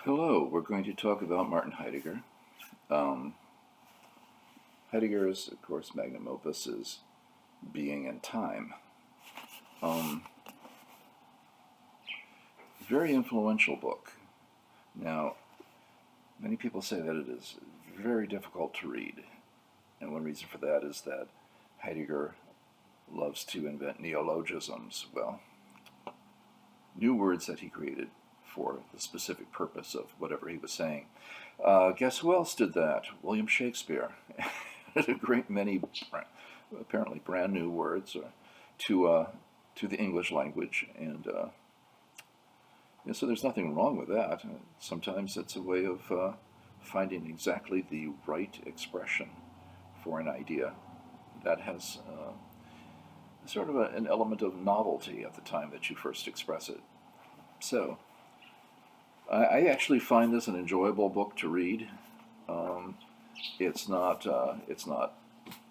Hello, we're going to talk about Martin Heidegger. Um, Heidegger's, of course, magnum opus is Being and Time. Um, Very influential book. Now, many people say that it is very difficult to read, and one reason for that is that Heidegger loves to invent neologisms, new words that he created for the specific purpose of whatever he was saying. Guess who else did that? William Shakespeare. A great many, apparently brand new words to the English language, and so there's nothing wrong with that. Sometimes it's a way of finding exactly the right expression for an idea that has sort of an element of novelty at the time that you first express it. So, I actually find this an enjoyable book to read. It's not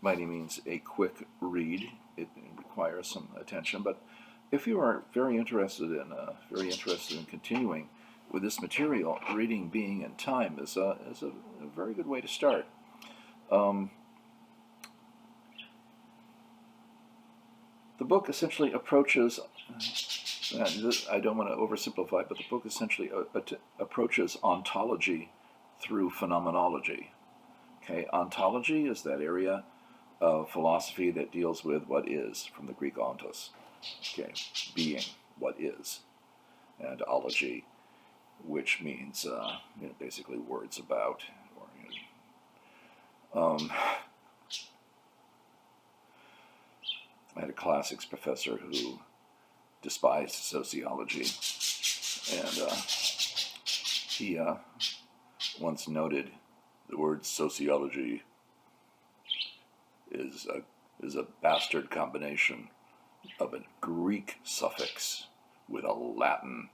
by any means a quick read. It requires some attention, but if you are very interested in continuing with this material, reading Being and Time is a very good way to start. The book essentially approaches. I don't want to oversimplify, but the book essentially approaches ontology through phenomenology. Okay, ontology is that area of philosophy that deals with what is, from the Greek ontos. Okay, being, what is, and ology, which means basically words about. I had a classics professor who despised sociology, and he once noted the word sociology is a bastard combination of a Greek suffix with a Latin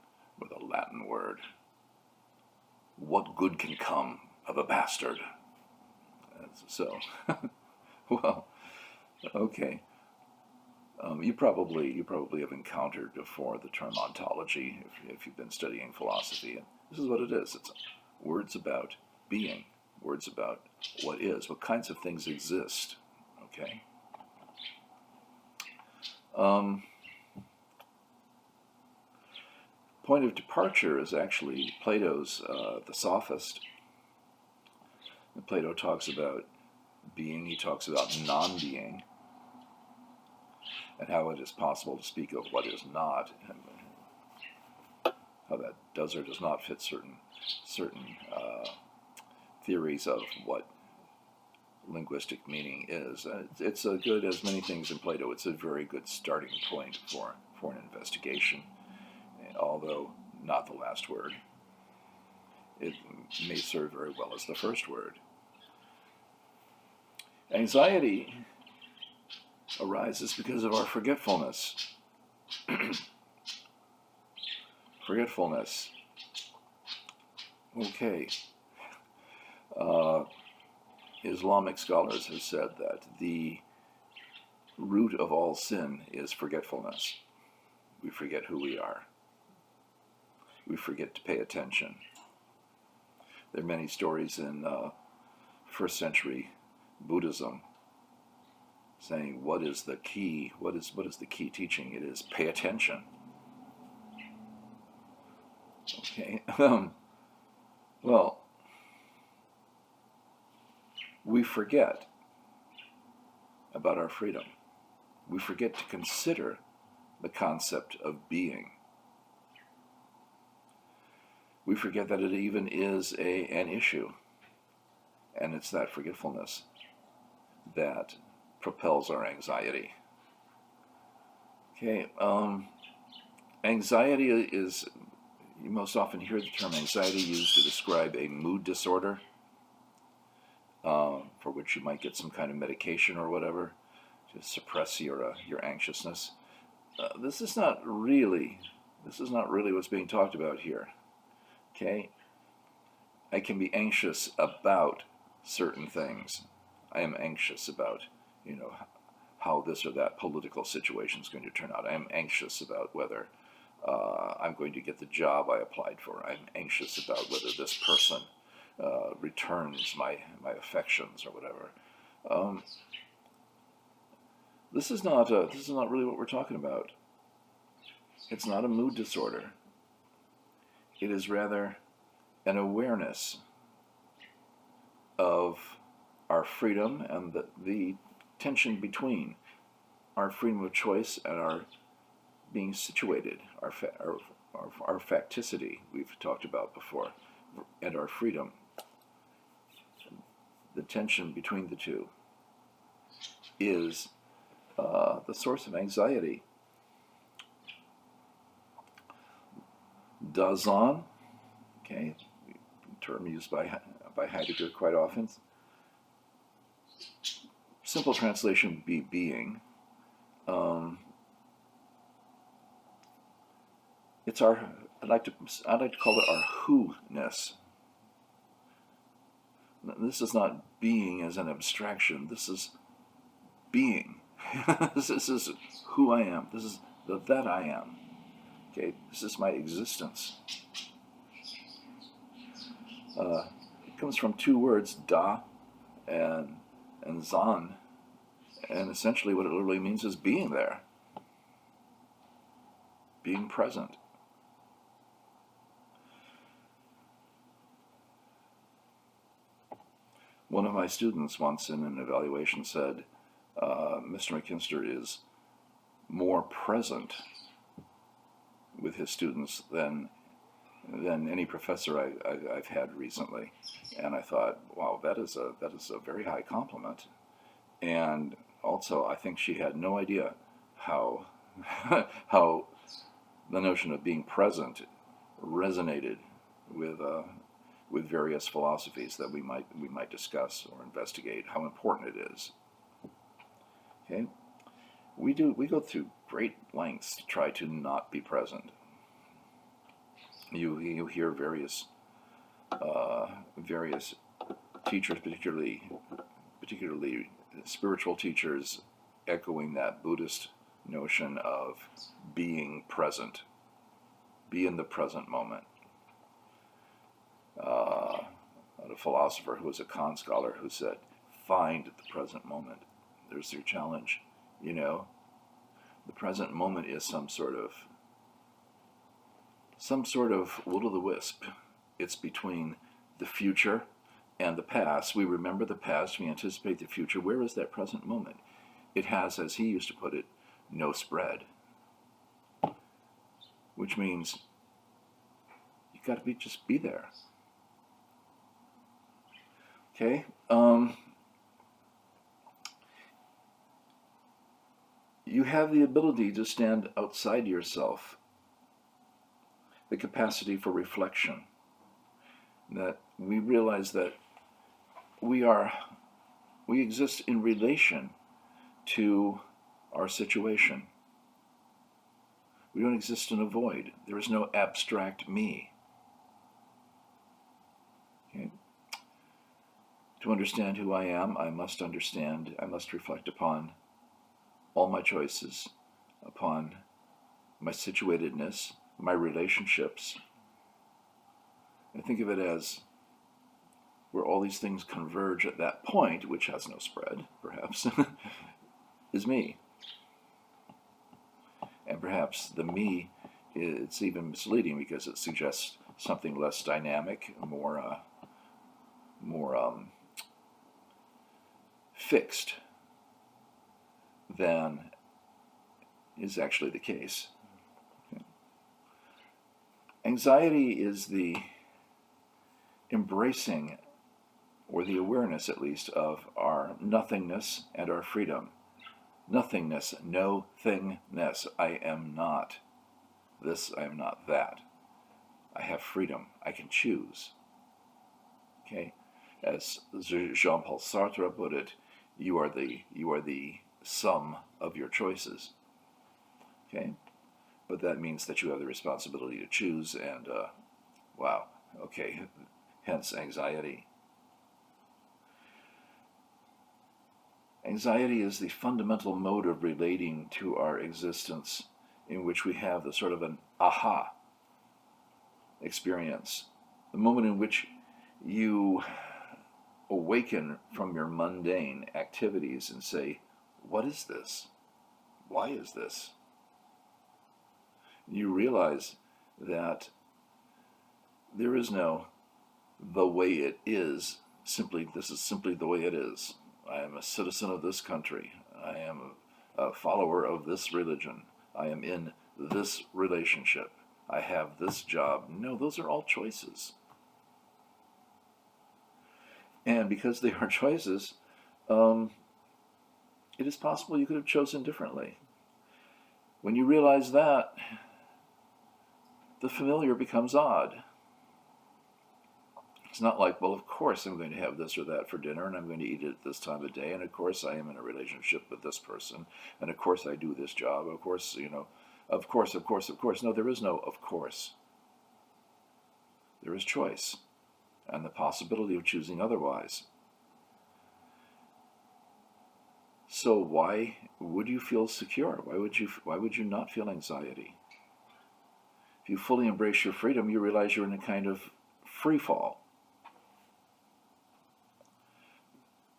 word. What good can come of a bastard? So, well, okay. You probably have encountered before the term ontology if you've been studying philosophy. And this is what it is. It's words about being, words about what is, what kinds of things exist. Okay. Point of departure is actually Plato's The Sophist. And Plato talks about being. He talks about non-being, and how it is possible to speak of what is not, and how that does or does not fit certain theories of what linguistic meaning is. It's a good, as many things in Plato, it's a very good starting point for an investigation, although not the last word. It may serve very well as the first word. Anxiety arises because of our forgetfulness. Forgetfulness. Okay. Islamic scholars have said that the root of all sin is forgetfulness. We forget who we are. We forget to pay attention. There are many stories in first century Buddhism saying, what is the key? What is the key teaching? It is pay attention. Okay. Well, we forget about our freedom. We forget to consider the concept of being. We forget that it even is an issue. And it's that forgetfulness that propels our anxiety. Okay, anxiety is, you most often hear the term anxiety used to describe a mood disorder, for which you might get some kind of medication or whatever to suppress your anxiousness. This is not really what's being talked about here. Okay, I can be anxious about certain things. I am anxious about, how this or that political situation is going to turn out. I am anxious about whether I'm going to get the job I applied for. I'm anxious about whether this person returns my affections or whatever. This is not really what we're talking about. It's not a mood disorder. It is rather an awareness of our freedom and the tension between our freedom of choice and our being situated, our facticity we've talked about before, and our freedom. The tension between the two is the source of anxiety. Dasein, okay, term used by Heidegger quite often. Simple translation would be being. It's our, I'd like to call it our who-ness. This is not being as an abstraction. This is being. This is who I am. This is that I am. Okay, this is my existence. It comes from two words, da and zan, and essentially what it literally means is being there, being present. One of my students once in an evaluation said, Mr. McKinster is more present with his students than any professor I've had recently. And I thought, wow, that is a very high compliment. And also, I think she had no idea how how the notion of being present resonated with various philosophies that we might discuss or investigate. How important it is. Okay, we go through great lengths to try to not be present. You hear various teachers, particularly spiritual teachers, echoing that Buddhist notion of being present, be in the present moment. A philosopher who was a Kant scholar who said, find the present moment. There's your challenge. You know, the present moment is some sort of will-o'-the-wisp. It's between the future and the past. We remember the past, we anticipate the future. Where is that present moment? It has, as he used to put it, no spread. Which means you got to just be there. Okay? You have the ability to stand outside yourself, the capacity for reflection, that we realize that we exist in relation to our situation. We don't exist in a void. There is no abstract me. Okay? To understand who I am, I must reflect upon all my choices, upon my situatedness, my relationships. I think of it as where all these things converge at that point, which has no spread, perhaps, is me. And perhaps the me, it's even misleading because it suggests something less dynamic, more fixed than is actually the case. Okay. Anxiety is the embracing, or the awareness at least, of our nothingness and our freedom. Nothingness, no thingness. I am not this, I am not that. I have freedom. I can choose. Okay? As Jean-Paul Sartre put it, you are the sum of your choices. Okay? But that means that you have the responsibility to choose, and wow, okay, hence anxiety. Anxiety is the fundamental mode of relating to our existence in which we have the sort of an aha experience, the moment in which you awaken from your mundane activities and say, what is this? Why is this? You realize that there is no the way it is, this is simply the way it is. I am a citizen of this country. I am a follower of this religion. I am in this relationship. I have this job. No, those are all choices. And because they are choices, it is possible you could have chosen differently. When you realize that, the familiar becomes odd. It's not like, well, of course I'm going to have this or that for dinner, and I'm going to eat it at this time of day, and of course I am in a relationship with this person, and of course I do this job, of course, of course. No, there is no of course. There is choice, and the possibility of choosing otherwise. So why would you feel secure? Why would you not feel anxiety? If you fully embrace your freedom, you realize you're in a kind of free fall.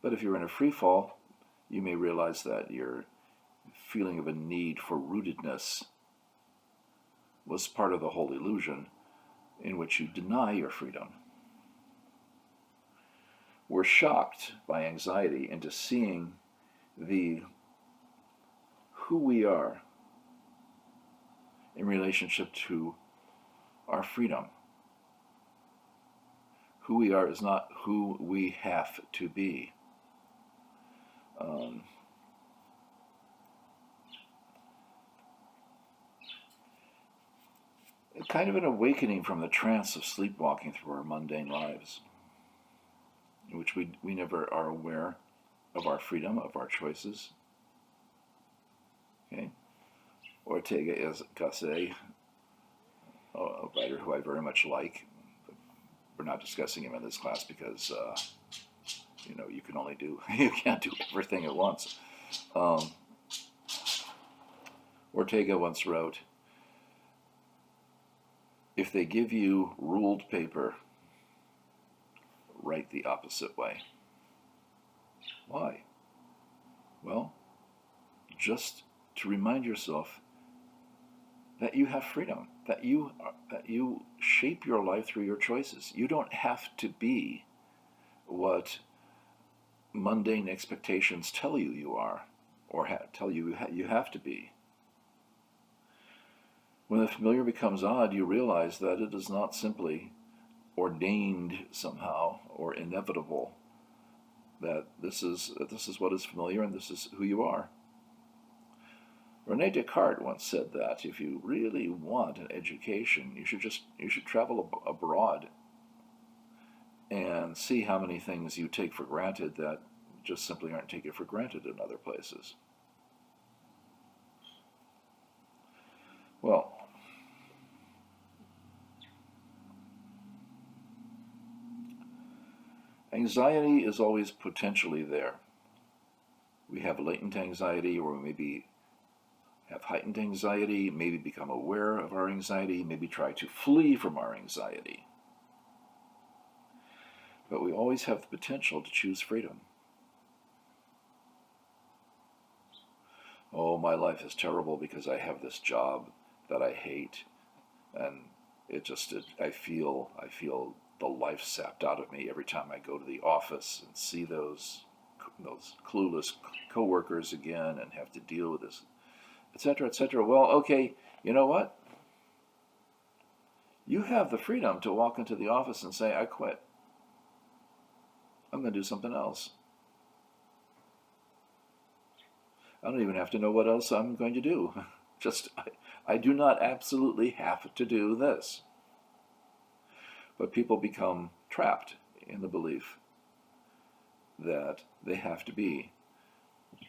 But if you're in a free fall, you may realize that your feeling of a need for rootedness was part of the whole illusion in which you deny your freedom. We're shocked by anxiety into seeing who we are in relationship to our freedom. Who we are is not who we have to be. Kind of an awakening from the trance of sleepwalking through our mundane lives, in which we never are aware of our freedom, of our choices. Okay? Ortega Gasset, a writer who I very much like, but we're not discussing him in this class because you can't do everything at once. Ortega once wrote, if they give you ruled paper, write the opposite way. Why? Well, just to remind yourself that you have freedom, that you shape your life through your choices. You don't have to be what mundane expectations tell you you are, or tell you you have to be. When the familiar becomes odd, you realize that it is not simply ordained somehow or inevitable, that this is what is familiar and this is who you are. René Descartes once said that if you really want an education, you should travel abroad and see how many things you take for granted that just simply aren't taken for granted in other places. Well, anxiety is always potentially there. We have latent anxiety, or we maybe have heightened anxiety, maybe become aware of our anxiety, maybe try to flee from our anxiety. But we always have the potential to choose freedom. Oh, my life is terrible because I have this job that I hate, and I feel the life sapped out of me every time I go to the office and see those clueless coworkers again and have to deal with this, etc., etc. Well, okay, you know what? You have the freedom to walk into the office and say, I quit. I'm going to do something else. I don't even have to know what else I'm going to do. I do not absolutely have to do this. But people become trapped in the belief that they have to be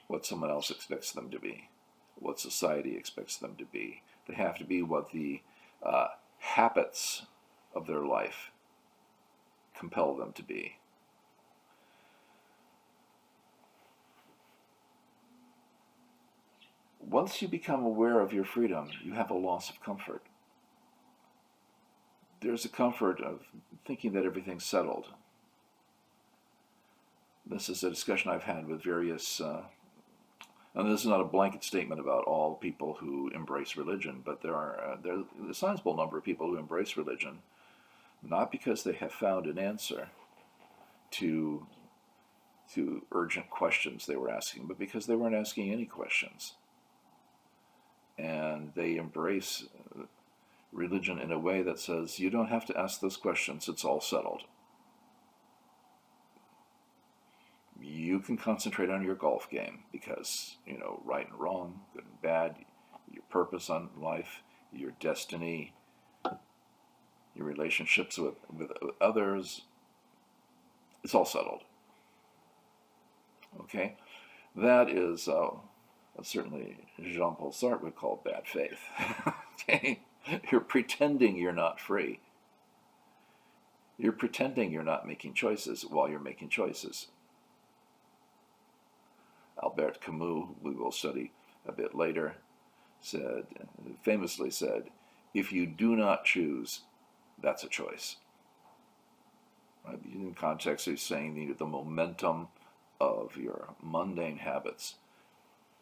what someone else expects them to be, what society expects them to be. They have to be what the habits of their life compel them to be. once you become aware of your freedom, you have a loss of comfort. There's a comfort of thinking that everything's settled. This is a discussion I've had with various, and this is not a blanket statement about all people who embrace religion, but there's a sizable number of people who embrace religion, not because they have found an answer to urgent questions they were asking, but because they weren't asking any questions. And they embrace religion in a way that says, you don't have to ask those questions, it's all settled. You can concentrate on your golf game because, right and wrong, good and bad, your purpose on life, your destiny, your relationships with others, it's all settled. Okay? That is certainly Jean-Paul Sartre would call bad faith. Okay? You're pretending you're not free. You're pretending you're not making choices while you're making choices. Albert Camus, we will study a bit later, famously said, if you do not choose, that's a choice. Right? In context, he's saying the momentum of your mundane habits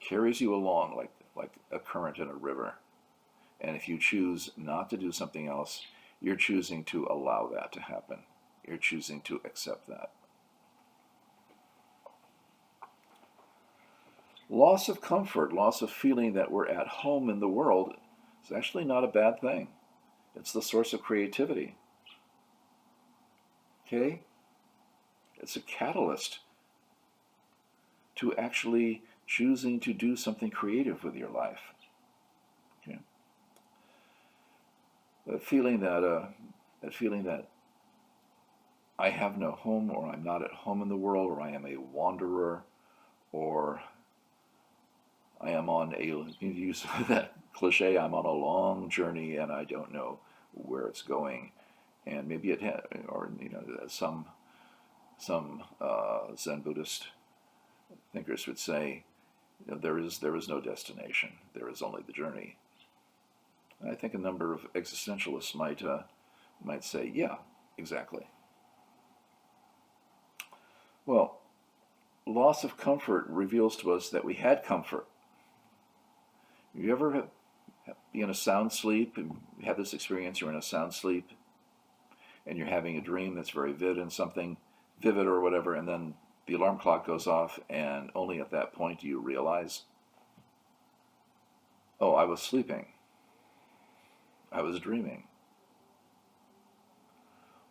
carries you along like a current in a river. And if you choose not to do something else, you're choosing to allow that to happen. You're choosing to accept that. Loss of comfort, loss of feeling that we're at home in the world is actually not a bad thing. It's the source of creativity. Okay? It's a catalyst to actually choosing to do something creative with your life. Okay? That feeling that I have no home, or I'm not at home in the world, or I am a wanderer, or I am on use that cliche, I'm on a long journey and I don't know where it's going. And maybe it had, or some Zen Buddhist thinkers would say, there is no destination, there is only the journey. And I think a number of existentialists might say, yeah, exactly. Well, loss of comfort reveals to us that we had comfort. You ever be in a sound sleep and have this experience, you're in a sound sleep and you're having a dream that's very vivid and something vivid or whatever, and then the alarm clock goes off and only at that point do you realize, oh, I was sleeping. I was dreaming.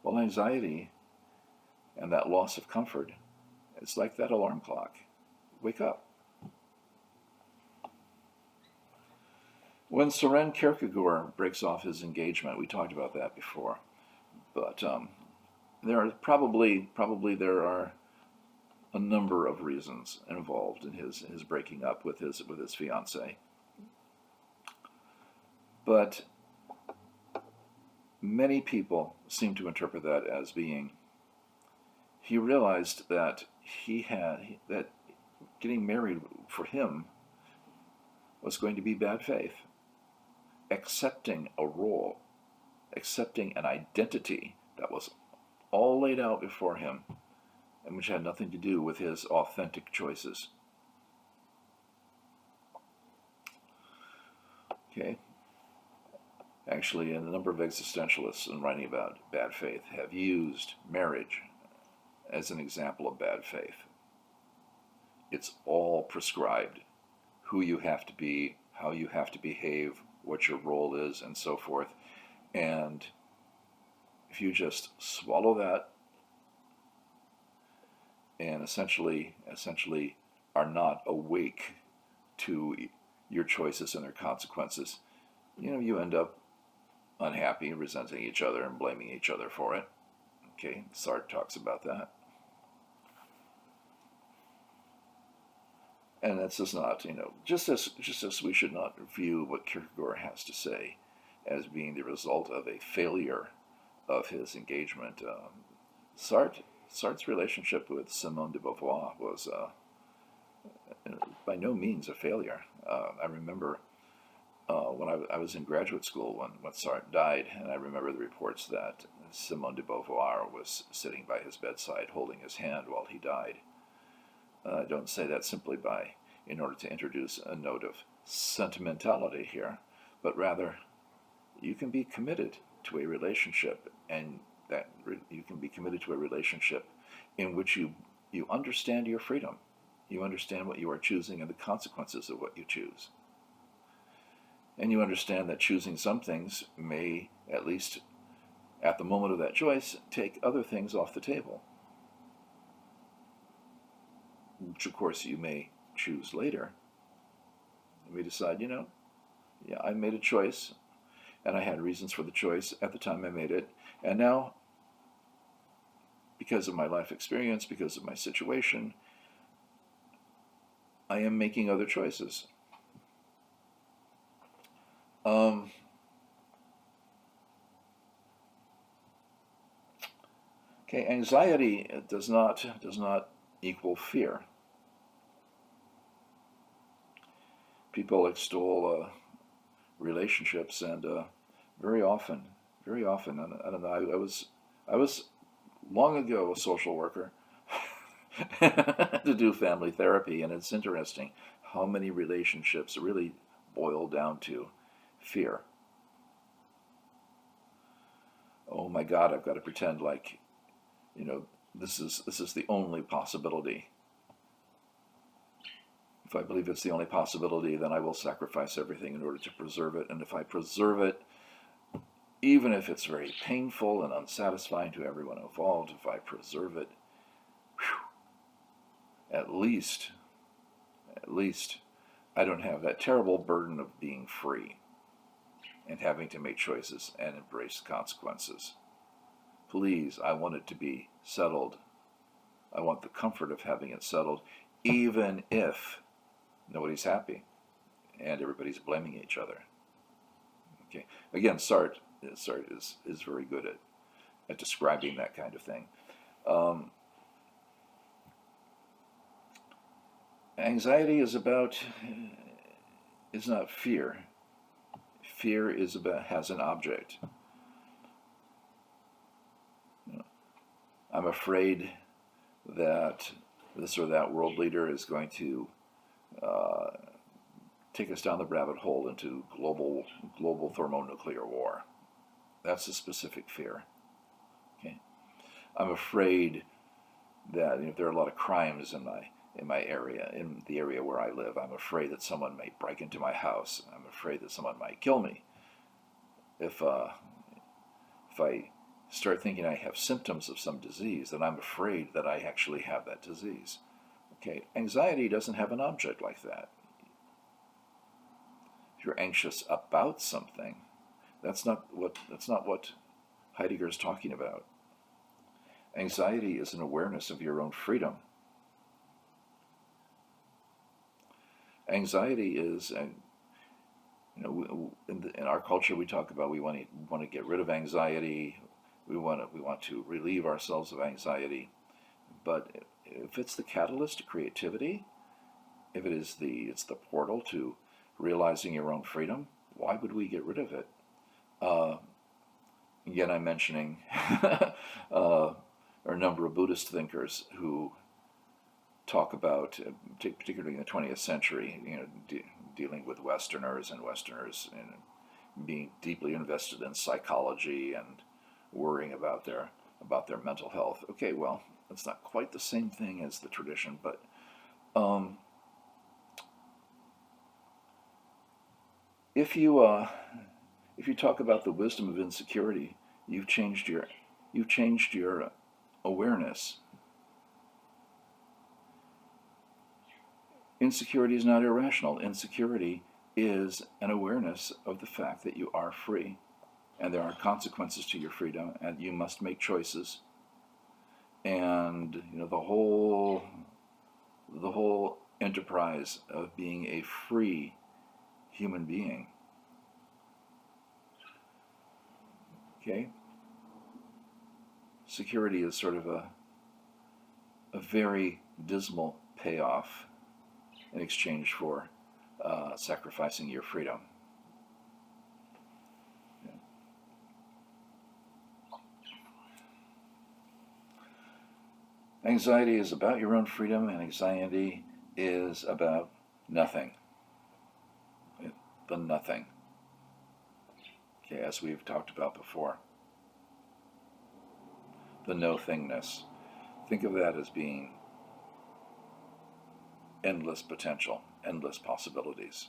Well, anxiety and that loss of comfort, it's like that alarm clock. Wake up. When Søren Kierkegaard breaks off his engagement, we talked about that before, but there are probably there are a number of reasons involved in his breaking up with his fiancée. But many people seem to interpret that as being he realized that that getting married for him was going to be bad faith. Accepting a role, accepting an identity that was all laid out before him and which had nothing to do with his authentic choices. Okay? Actually, a number of existentialists in writing about bad faith have used marriage as an example of bad faith. It's all prescribed. Who you have to be, how you have to behave, what your role is, and so forth. And if you just swallow that and essentially are not awake to your choices and their consequences, you end up unhappy, resenting each other, and blaming each other for it. Okay, Sartre talks about that. And that's just not, just as we should not view what Kierkegaard has to say as being the result of a failure of his engagement. Sartre's relationship with Simone de Beauvoir was by no means a failure. I remember when I was in graduate school when Sartre died, and I remember the reports that Simone de Beauvoir was sitting by his bedside holding his hand while he died. I don't say that simply in order to introduce a note of sentimentality here, but rather you can be committed to a relationship, and that you can be committed to a relationship in which you understand your freedom. You understand what you are choosing and the consequences of what you choose. And you understand that choosing some things may, at least at the moment of that choice, take other things off the table, which of course you may choose later. You may decide, yeah, I made a choice, and I had reasons for the choice at the time I made it, and now, because of my life experience, because of my situation, I am making other choices. Okay, anxiety does not equal fear. People extol relationships, and very often, I don't know. I was long ago a social worker to do family therapy, and it's interesting how many relationships really boil down to fear. Oh my God, I've got to pretend like, this is the only possibility. If I believe it's the only possibility, then I will sacrifice everything in order to preserve it. And if I preserve it, even if it's very painful and unsatisfying to everyone involved, if I preserve it, at least, I don't have that terrible burden of being free and having to make choices and embrace consequences. Please, I want it to be settled. I want the comfort of having it settled, even if nobody's happy and everybody's blaming each other. Okay. Again, Sartre is very good at describing that kind of thing. Anxiety is not fear. Fear has an object. I'm afraid that this or that world leader is going to take us down the rabbit hole into global thermonuclear war. That's a specific fear. Okay, I'm afraid that there are a lot of crimes in my area, in the area where I live. I'm afraid that someone might break into my house. I'm afraid that someone might kill me. If I start thinking I have symptoms of some disease, then I'm afraid that I actually have that disease. Okay, anxiety doesn't have an object like that. If you're anxious about something, that's not what Heidegger is talking about. Anxiety is an awareness of your own freedom. Anxiety is, in our culture we talk about we want to get rid of anxiety. We want to relieve ourselves of anxiety. But if it's the catalyst to creativity, if it's the portal to realizing your own freedom, why would we get rid of it? Again, I'm mentioning a number of Buddhist thinkers who talk about, particularly in the 20th century, dealing with Westerners and being deeply invested in psychology and worrying about their mental health. Okay, well, it's not quite the same thing as the tradition, but if you talk about the wisdom of insecurity, you've changed your awareness. Insecurity is not irrational. Insecurity is an awareness of the fact that you are free, and there are consequences to your freedom, and you must make choices. And the whole enterprise of being a free human being. Okay? Security is sort of a very dismal payoff in exchange for sacrificing your freedom. Anxiety is about your own freedom, and anxiety is about nothing. The nothing. Okay, as we've talked about before. The no-thingness. Think of that as being endless potential, endless possibilities.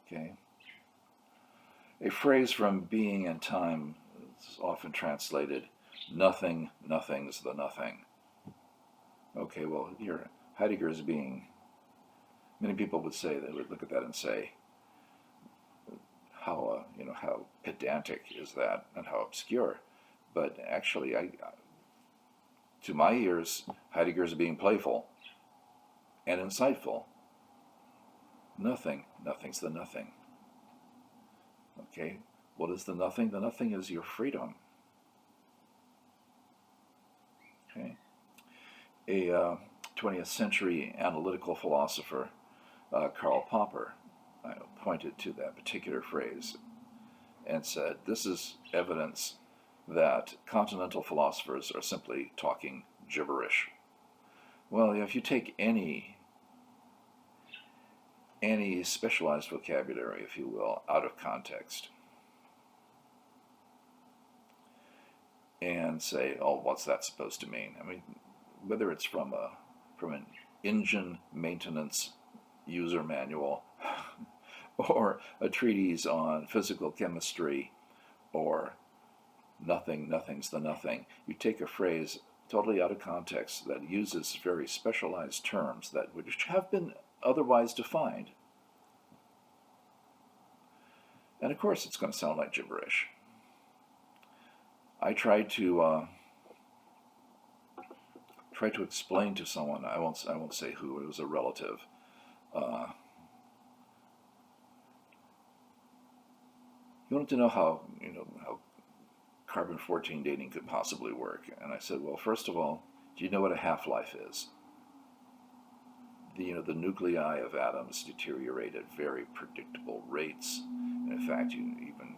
Okay? A phrase from Being and Time is often translated, nothing, nothing's the nothing. Okay, well, here, Heidegger's being, many people would say, they would look at that and say, how pedantic is that and how obscure. But actually, to my ears, Heidegger's being playful and insightful. Nothing, nothing's the nothing. Okay, what is the nothing? The nothing is your freedom. Okay, a 20th century analytical philosopher, Karl Popper, pointed to that particular phrase and said, this is evidence that continental philosophers are simply talking gibberish. Well, if you take any specialized vocabulary, if you will, out of context and say, oh, what's that supposed to mean? I mean, whether it's from an engine maintenance user manual or a treatise on physical chemistry or nothing's the nothing. You take a phrase totally out of context that uses very specialized terms that which have been otherwise defined. And of course it's going to sound like gibberish. I tried to explain to someone, I won't say who, it was a relative, he wanted to know how carbon-14 dating could possibly work. And I said, well, first of all, do you know what a half-life is? The nuclei of atoms deteriorate at very predictable rates. And in fact, even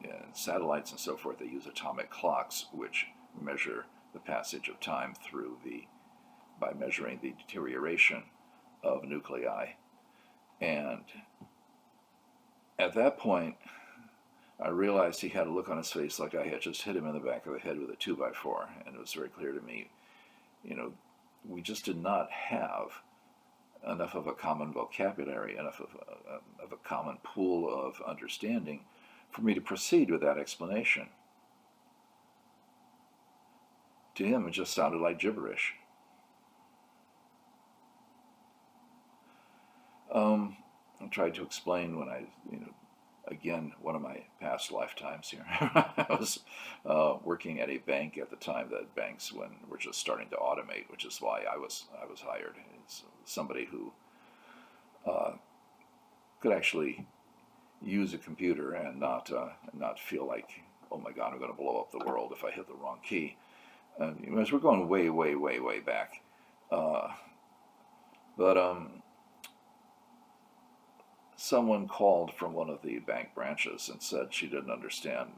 in satellites and so forth, they use atomic clocks which measure the passage of time by measuring the deterioration of nuclei. And at that point, I realized he had a look on his face like I had just hit him in the back of the head with a 2x4, and it was very clear to me, we just did not have enough of a common vocabulary, enough of a common pool of understanding for me to proceed with that explanation. To him, it just sounded like gibberish. I tried to explain when again, one of my past lifetimes here, I was working at a bank at the time that banks were just starting to automate, which is why I was hired. It's somebody who could actually use a computer and not feel like, oh my God, I'm going to blow up the world if I hit the wrong key. As we're going way, way, way, way back, someone called from one of the bank branches and said she didn't understand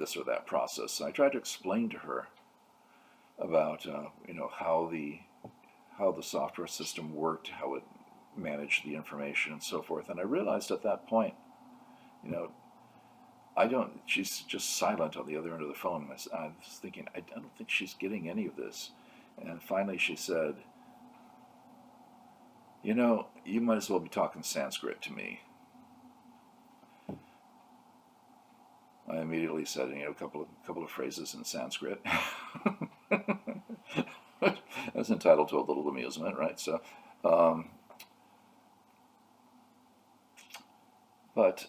this or that process. And I tried to explain to her about how the software system worked, how it managed the information and so forth. And I realized at that point, she's just silent on the other end of the phone. I was thinking, I don't think she's getting any of this. And finally she said, you might as well be talking Sanskrit to me. I immediately said, a couple of phrases in Sanskrit. I was entitled to a little amusement, right? So, but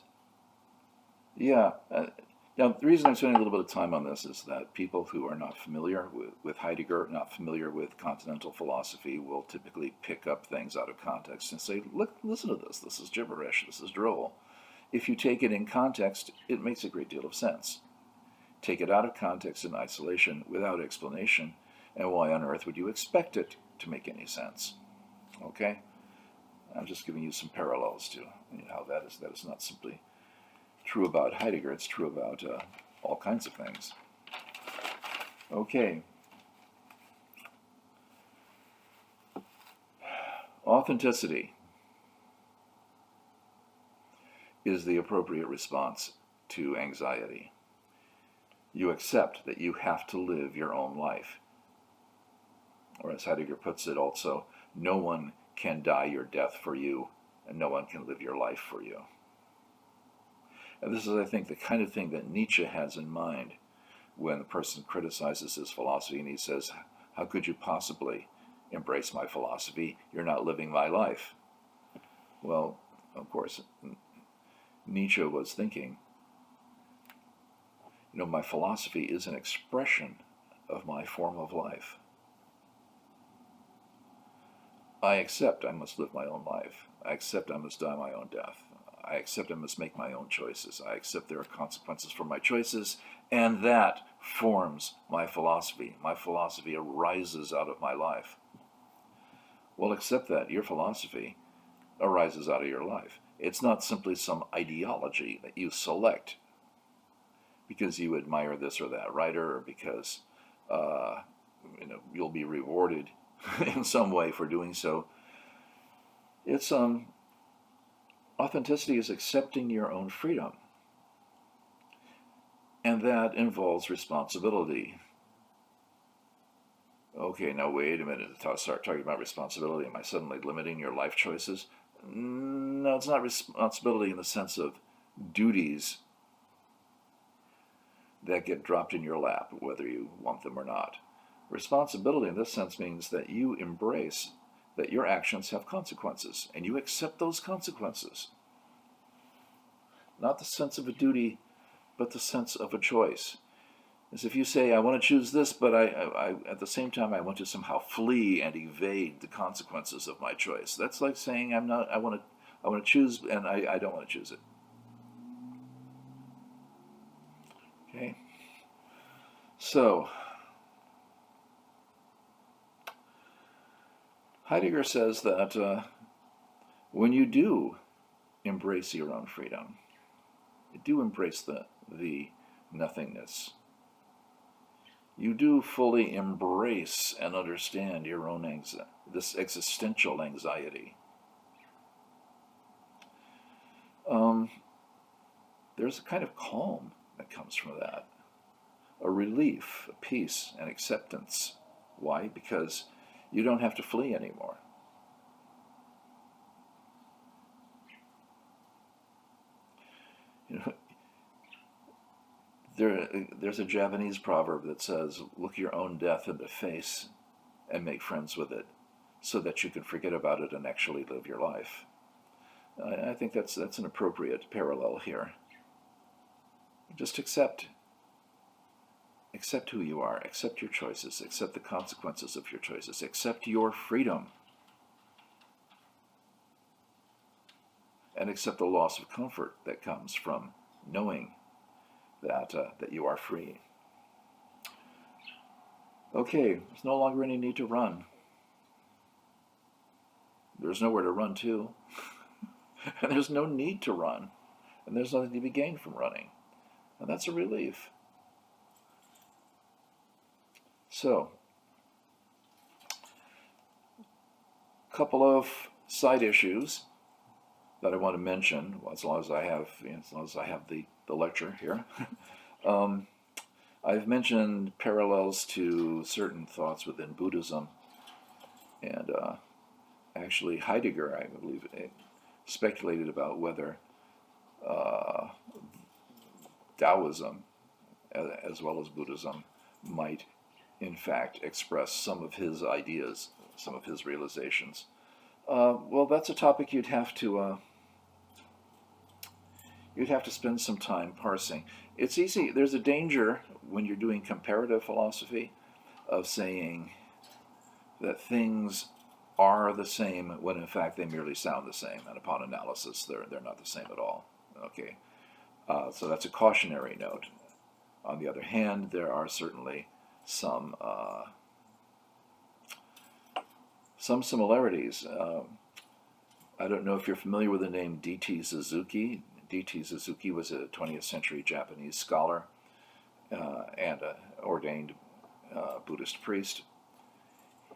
yeah. Now, the reason I'm spending a little bit of time on this is that people who are not familiar with Heidegger, not familiar with continental philosophy, will typically pick up things out of context and say, look, listen to this. This is gibberish. This is droll. If you take it in context, it makes a great deal of sense. Take it out of context in isolation without explanation, and why on earth would you expect it to make any sense? Okay? I'm just giving you some parallels to how that is not simply true about Heidegger, it's true about all kinds of things. Okay. Authenticity is the appropriate response to anxiety. You accept that you have to live your own life. Or as Heidegger puts it also, no one can die your death for you, and no one can live your life for you. And this is, I think, the kind of thing that Nietzsche has in mind when the person criticizes his philosophy and he says, how could you possibly embrace my philosophy? You're not living my life. Well, of course, Nietzsche was thinking, my philosophy is an expression of my form of life. I accept I must live my own life. I accept I must die my own death. I accept I must make my own choices. I accept there are consequences for my choices, and that forms my philosophy. My philosophy arises out of my life. Well, accept that your philosophy arises out of your life. It's not simply some ideology that you select because you admire this or that writer, or because you'll be rewarded in some way for doing so. It's authenticity is accepting your own freedom, and that involves responsibility. Okay, now wait a minute. Start talking about responsibility. Am I suddenly limiting your life choices? No, it's not responsibility in the sense of duties that get dropped in your lap, whether you want them or not. Responsibility in this sense means that you embrace that your actions have consequences, and you accept those consequences. Not the sense of a duty, but the sense of a choice. As if you say, I want to choose this, but I at the same time, I want to somehow flee and evade the consequences of my choice. That's like saying, I want to choose, and I don't want to choose it. Okay? So, Heidegger says that when you do embrace your own freedom, you do embrace the nothingness, you do fully embrace and understand your own this existential anxiety. There's a kind of calm that comes from that, a relief, a peace, an acceptance. Why? Because you don't have to flee anymore. There's a Japanese proverb that says, look your own death in the face and make friends with it so that you can forget about it and actually live your life. I think that's an appropriate parallel here. Just accept who you are, accept your choices, accept the consequences of your choices, accept your freedom, and accept the loss of comfort that comes from knowing that you are free. Okay, there's no longer any need to run. There's nowhere to run to. And there's no need to run. And there's nothing to be gained from running. And that's a relief. So, a couple of side issues that I want to mention, as long as I have the lecture here. I've mentioned parallels to certain thoughts within Buddhism, and actually Heidegger, I believe, speculated about whether Taoism, as well as Buddhism, might in fact express some of his ideas, some of his realizations. Well, that's a topic you'd have to spend some time parsing. It's easy. There's a danger when you're doing comparative philosophy of saying that things are the same when in fact they merely sound the same, and upon analysis they're not the same at all. Okay, so that's a cautionary note. On the other hand, there are certainly some Some similarities. I don't know if you're familiar with the name D.T. Suzuki. D.T. Suzuki was a 20th century Japanese scholar and an ordained Buddhist priest.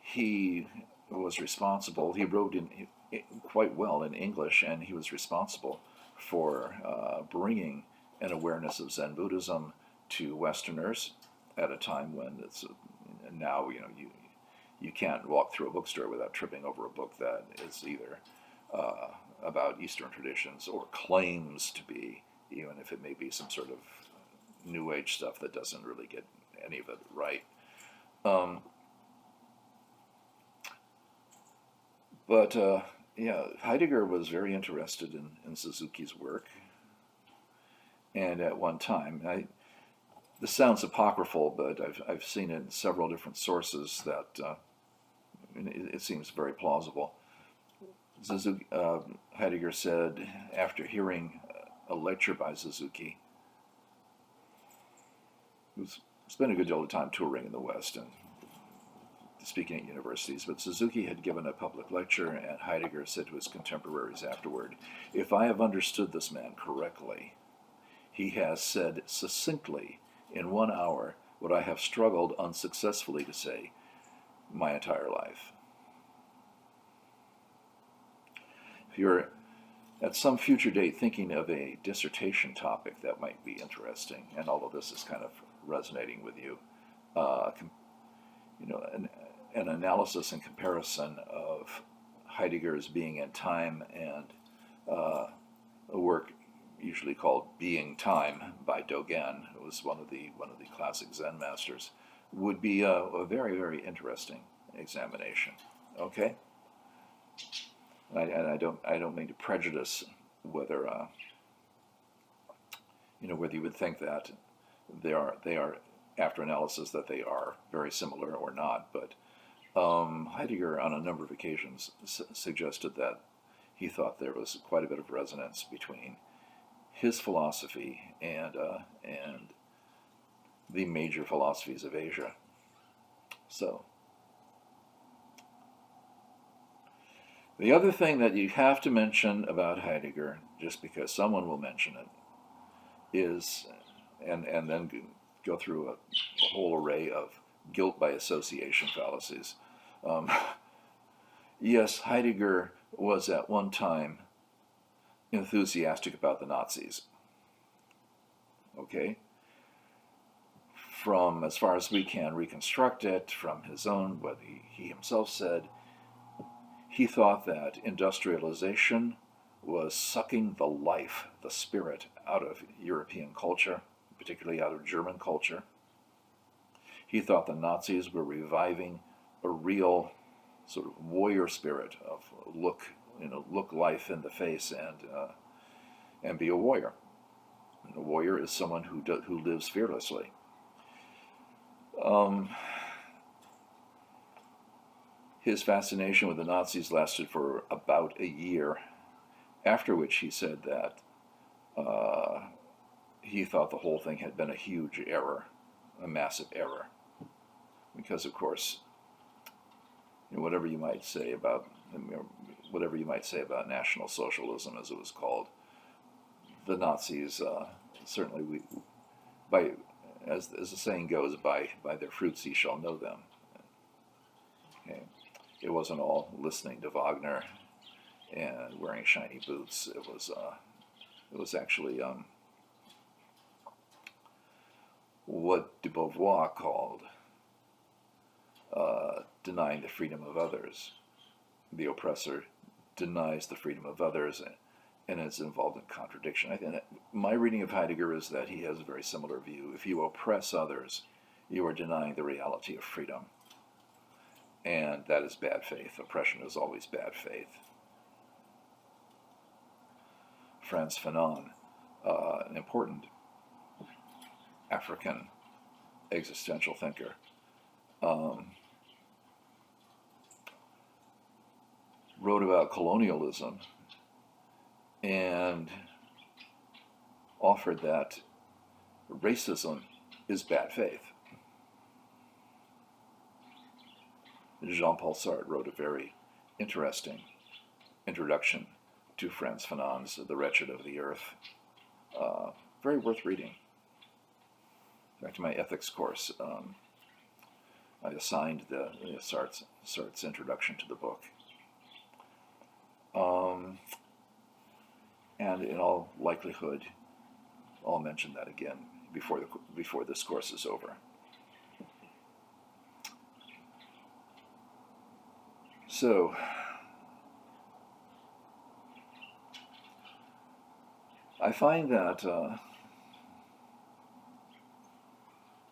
He was responsible, he wrote quite well in English, and he was responsible for bringing an awareness of Zen Buddhism to Westerners at a time when now you can't walk through a bookstore without tripping over a book that is either about Eastern traditions or claims to be, even if it may be some sort of New Age stuff that doesn't really get any of it right. But Heidegger was very interested in Suzuki's work, and at one time, this sounds apocryphal, but I've seen it in several different sources that it seems very plausible. Heidegger said, after hearing a lecture by Suzuki, who's spent a good deal of time touring in the West and speaking at universities, but Suzuki had given a public lecture, and Heidegger said to his contemporaries afterward, "If I have understood this man correctly, he has said succinctly in 1 hour what I have struggled unsuccessfully to say my entire life." If you're at some future date thinking of a dissertation topic that might be interesting, and all of this is kind of resonating with you, an analysis and comparison of Heidegger's Being and Time and a work usually called Being Time by Dogen, who was one of the classic Zen masters, would be a very, very interesting examination. Okay? And I don't mean to prejudice whether whether you would think that they are after analysis that they are very similar or not, but Heidegger on a number of occasions suggested that he thought there was quite a bit of resonance between his philosophy and the major philosophies of Asia. So the other thing that you have to mention about Heidegger, just because someone will mention it, is, and then go through a whole array of guilt by association fallacies. Yes, Heidegger was at one time enthusiastic about the Nazis. Okay? From as far as we can reconstruct it from his own, what he himself said, he thought that industrialization was sucking the life, the spirit, out of European culture, particularly out of German culture. He thought the Nazis were reviving a real sort of warrior spirit of look life in the face and be a warrior. And a warrior is someone who lives fearlessly. His fascination with the Nazis lasted for about a year, after which he said that he thought the whole thing had been a huge error, a massive error. Because, of course, whatever you might say about National Socialism, as it was called, the Nazis certainly, as the saying goes, by their fruits ye shall know them. Okay. It wasn't all listening to Wagner and wearing shiny boots. It was actually what de Beauvoir called denying the freedom of others. The oppressor denies the freedom of others and is involved in contradiction. I think my reading of Heidegger is that he has a very similar view. If you oppress others, you are denying the reality of freedom. And that is bad faith. Oppression is always bad faith. Frantz Fanon, an important African existential thinker, wrote about colonialism and offered that racism is bad faith. Jean-Paul Sartre wrote a very interesting introduction to Frantz Fanon's The Wretched of the Earth. Very worth reading. In fact, in my ethics course, I assigned the Sartre's introduction to the book. And in all likelihood, I'll mention that again before this course is over. So, I find that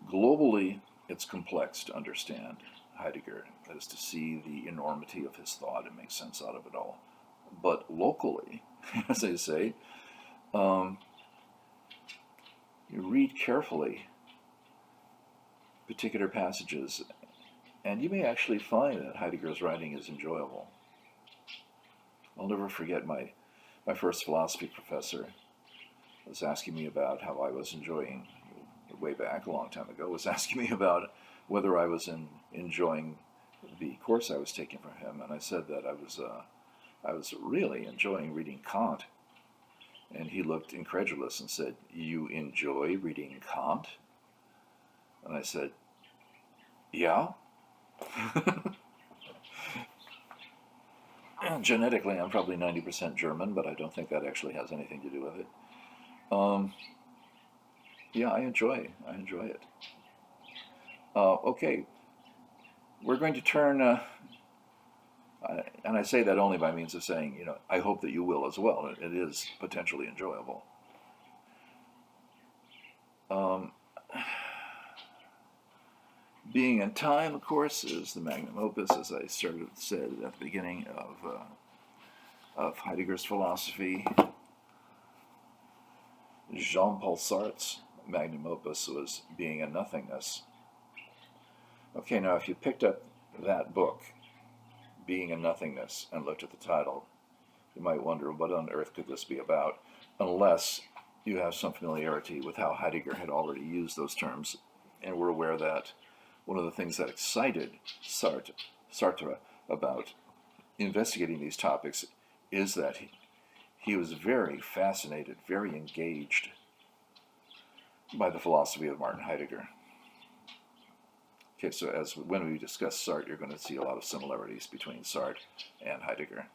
globally it's complex to understand Heidegger, that is to see the enormity of his thought and make sense out of it all. But locally, as I say, you read carefully particular passages, and you may actually find that Heidegger's writing is enjoyable. I'll never forget my first philosophy professor was asking me about how I was enjoying, way back a long time ago, was asking me about whether I was enjoying the course I was taking from him, and I said that I was really enjoying reading Kant. And he looked incredulous and said, "You enjoy reading Kant?" And I said, "Yeah." Genetically, I'm probably 90% German, but I don't think that actually has anything to do with it. Yeah, I enjoy it. Okay, we're going to turn, and I say that only by means of saying, I hope that you will as well. It is potentially enjoyable. Being in Time, of course, is the magnum opus, as I said at the beginning of Heidegger's philosophy. Jean-Paul Sartre's magnum opus was Being in Nothingness. Okay, now if you picked up that book, Being in Nothingness, and looked at the title, you might wonder, what on earth could this be about? Unless you have some familiarity with how Heidegger had already used those terms, and were aware that one of the things that excited Sartre about investigating these topics is that he was very fascinated, very engaged by the philosophy of Martin Heidegger. Okay, so when we discuss Sartre, you're going to see a lot of similarities between Sartre and Heidegger.